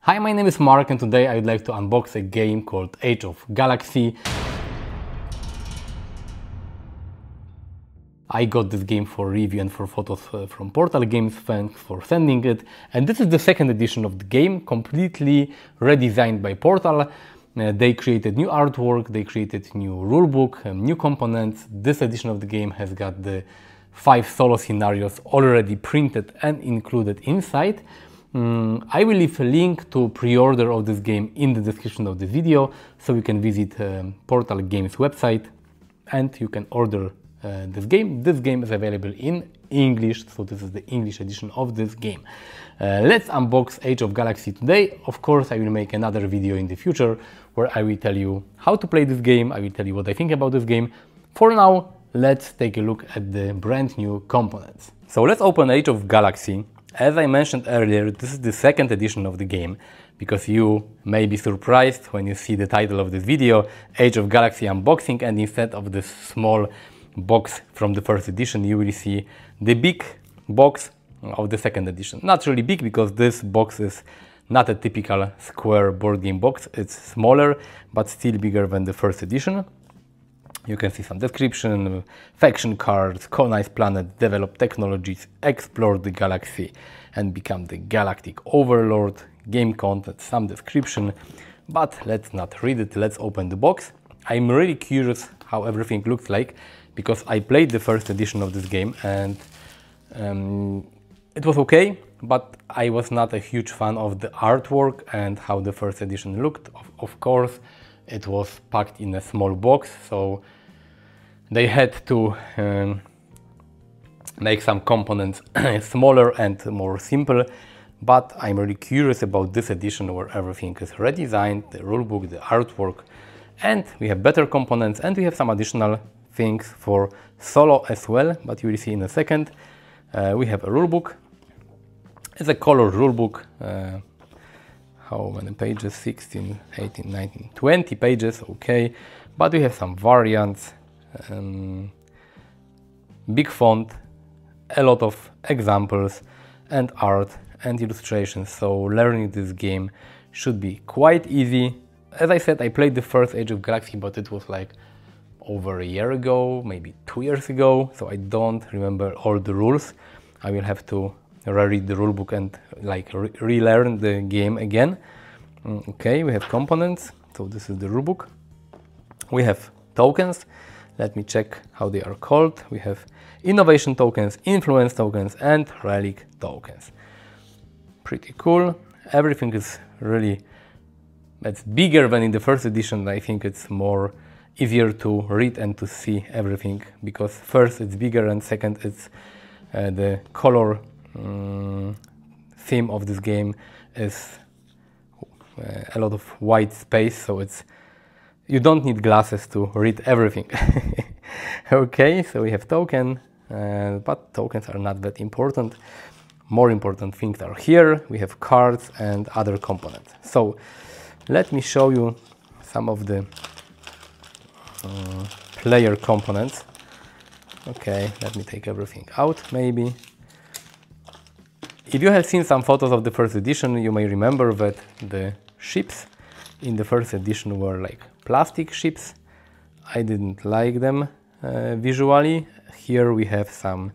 Hi, my name is Mark and today I would like to unbox a game called Age of Galaxy. I got this game for review and for photos from Portal Games, thanks for sending it. And this is the second edition of the game, completely redesigned by Portal. They created new artwork, they created new rulebook, new components. This edition of the game has got the 5 solo scenarios already printed and included inside. I will leave a link to pre-order of this game in the description of the video, so you can visit Portal Games website and you can order this game. This game is available in English, so this is the English edition of this game. Let's unbox Age of Galaxy today. Of course, I will make another video in the future where I will tell you how to play this game, I will tell you what I think about this game. For now, let's take a look at the brand new components. So let's open Age of Galaxy. As I mentioned earlier, this is the second edition of the game, because you may be surprised when you see the title of this video, Age of Galaxy Unboxing, and instead of this small box from the first edition, you will see the big box of the second edition. Not really big, because this box is not a typical square board game box, it's smaller, but still bigger than the first edition. You can see some description, faction cards, colonize planet, develop technologies, explore the galaxy and become the galactic overlord, game content, some description, but let's not read it, let's open the box. I'm really curious how everything looks like, because I played the first edition of this game and it was okay, but I was not a huge fan of the artwork and how the first edition looked. Of course, it was packed in a small box, so they had to make some components smaller and more simple, but I'm really curious about this edition where everything is redesigned, the rulebook, the artwork, and we have better components and we have some additional things for solo as well, but you will see in a second. We have a rulebook. It's a colored rulebook. How many pages? 16, 18, 19, 20 pages, okay, but we have some variants. Big font, a lot of examples and art and illustrations, so learning this game should be quite easy. As I said, I played the first Age of Galaxy, but it was like over a year ago, maybe 2 years ago, so I don't remember all the rules. I will have to reread the rulebook and like relearn the game again. Okay, we have components, so this is the rulebook. We have tokens. Let me check how they are called. We have innovation tokens, influence tokens, and relic tokens. Pretty cool. Everything is really, it's bigger than in the first edition. I think it's more easier to read and to see everything, because first it's bigger and second it's the color theme of this game is a lot of white space, so it's you don't need glasses to read everything. Okay, so we have token, but tokens are not that important. More important things are here. We have cards and other components. So let me show you some of the player components. Okay, let me take everything out maybe. If you have seen some photos of the first edition, you may remember that the ships in the first edition were like plastic ships. I didn't like them visually. Here we have some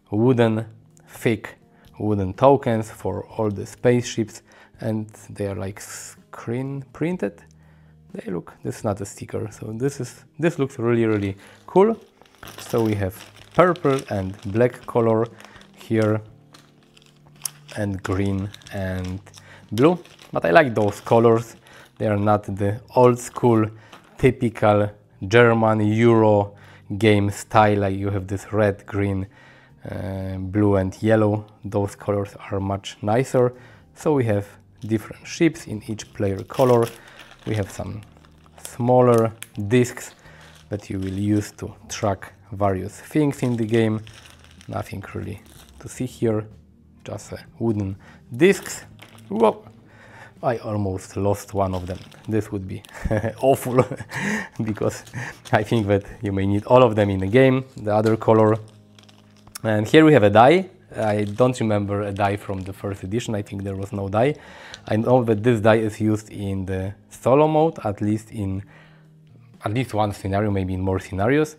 wooden, thick wooden tokens for all the spaceships, and they are like screen printed. They look, this is not a sticker, so this looks really cool. So we have purple and black color here, and green and blue, but I like those colors. They are not the old school, typical German Euro game style, like you have this red, green, blue and yellow. Those colors are much nicer. So we have different ships in each player color. We have some smaller discs that you will use to track various things in the game. Nothing really to see here, just wooden discs. Whoa. I almost lost one of them. This would be awful, because I think that you may need all of them in the game. The other color. And here we have a die. I don't remember a die from the first edition. I think there was no die. I know that this die is used in the solo mode, at least one scenario, maybe in more scenarios.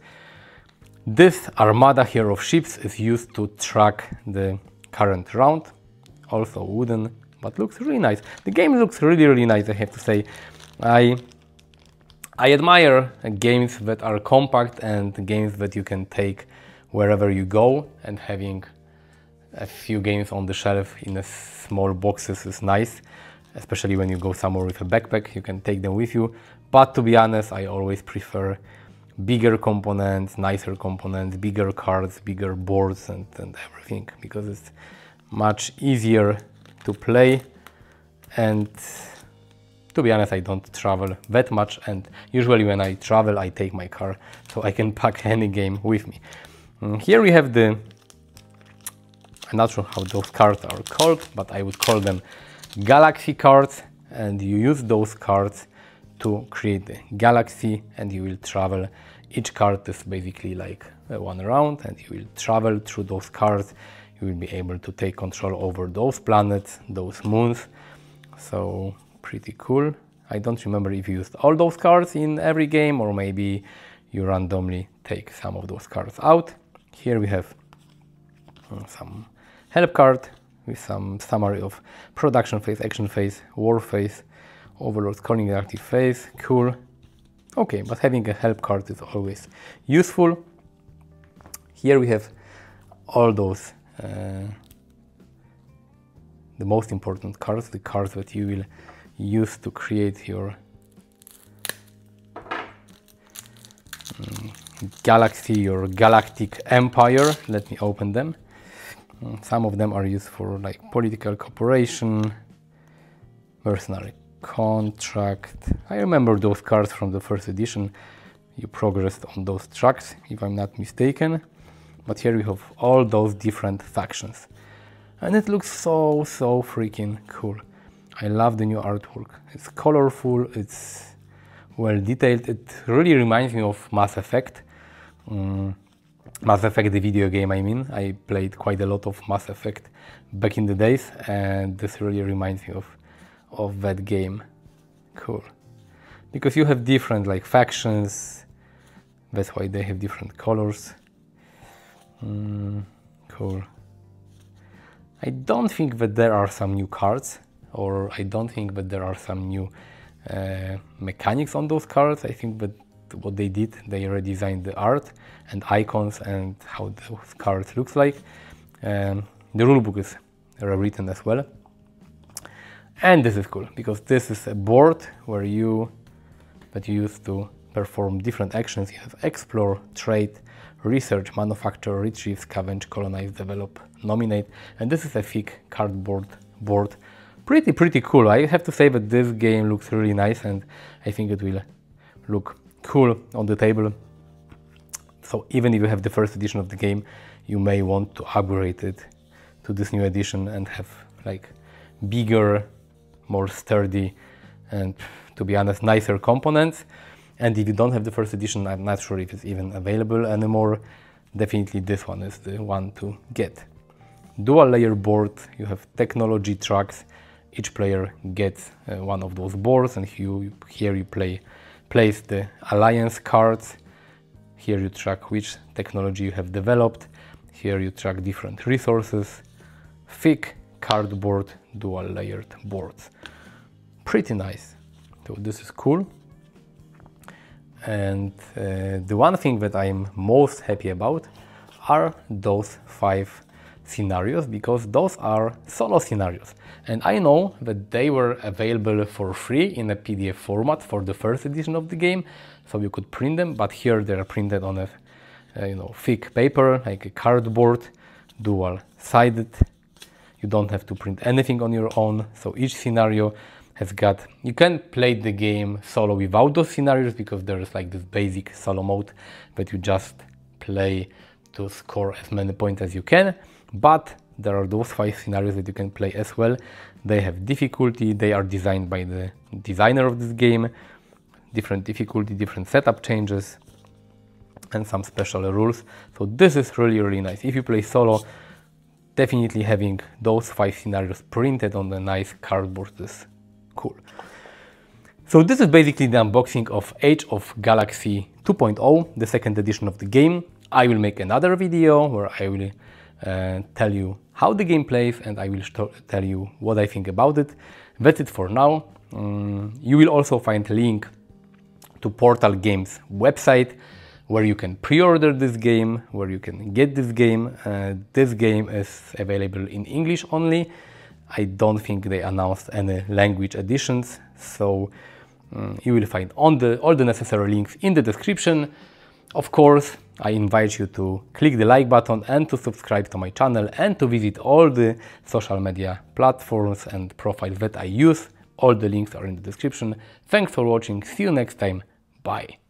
This armada here of ships is used to track the current round. Also wooden, but looks really nice. The game looks really nice, I have to say. I admire games that are compact and games that you can take wherever you go, and having a few games on the shelf in a small boxes is nice, especially when you go somewhere with a backpack, you can take them with you. But to be honest, I always prefer bigger components, nicer components, bigger cards, bigger boards and everything, because it's much easier to play. And to be honest, I don't travel that much, and usually when I travel I take my car, so I can pack any game with me. Here we have I'm not sure how those cards are called, but I would call them galaxy cards, and you use those cards to create the galaxy, and you will travel. Each card is basically like one round, and you will travel through those cards. You will be able to take control over those planets, those moons. So pretty cool. I don't remember if you used all those cards in every game, or maybe you randomly take some of those cards out. Here we have some help card with some summary of production phase, action phase, war phase, overlord's calling active phase. Cool. Okay, but having a help card is always useful. Here we have all those the most important cards, the cards that you will use to create your galaxy, your galactic empire. Let me open them. Some of them are used for like political cooperation, mercenary contract. I remember those cards from the first edition. You progressed on those tracks, if I'm not mistaken. But here we have all those different factions. And it looks so freaking cool. I love the new artwork. It's colorful, it's well detailed. It really reminds me of Mass Effect. Mass Effect, the video game, I mean. I played quite a lot of Mass Effect back in the days, and this really reminds me of that game. Cool. Because you have different like factions, that's why they have different colors. Cool. I don't think that there are some new cards, or I don't think that there are some new mechanics on those cards. I think that what they did, they redesigned the art and icons and how those cards looks like. The rulebook is rewritten as well. And this is cool, because this is a board where that you use to perform different actions. You have explore, trade, research, manufacture, retrieve, scavenge, colonize, develop, nominate, and this is a thick cardboard board. Pretty cool. I have to say that this game looks really nice, and I think it will look cool on the table. So even if you have the first edition of the game, you may want to upgrade it to this new edition and have like bigger, more sturdy, and to be honest, nicer components. And if you don't have the first edition, I'm not sure if it's even available anymore. Definitely this one is the one to get. Dual layer board, you have technology tracks. Each player gets one of those boards, and here you place the alliance cards. Here you track which technology you have developed. Here you track different resources. Thick cardboard, dual layered boards. Pretty nice. So this is cool. And the one thing that I'm most happy about are those 5 scenarios, because those are solo scenarios. And I know that they were available for free in a PDF format for the first edition of the game, so you could print them, but here they are printed on a thick paper, like a cardboard, dual-sided. You don't have to print anything on your own, so each scenario has got, you can play the game solo without those scenarios, because there is like this basic solo mode that you just play to score as many points as you can. But there are those 5 scenarios that you can play as well. They have difficulty, they are designed by the designer of this game, different difficulty, different setup changes, and some special rules. So this is really nice. If you play solo, definitely having those 5 scenarios printed on the nice cardboard is cool. So this is basically the unboxing of Age of Galaxy 2.0, the second edition of the game. I will make another video where I will tell you how the game plays, and I will tell you what I think about it. That's it for now. You will also find a link to Portal Games website where you can pre-order this game, where you can get this game. This game is available in English only. I don't think they announced any language editions, so you will find all the necessary links in the description. Of course, I invite you to click the like button and to subscribe to my channel and to visit all the social media platforms and profiles that I use. All the links are in the description. Thanks for watching. See you next time. Bye.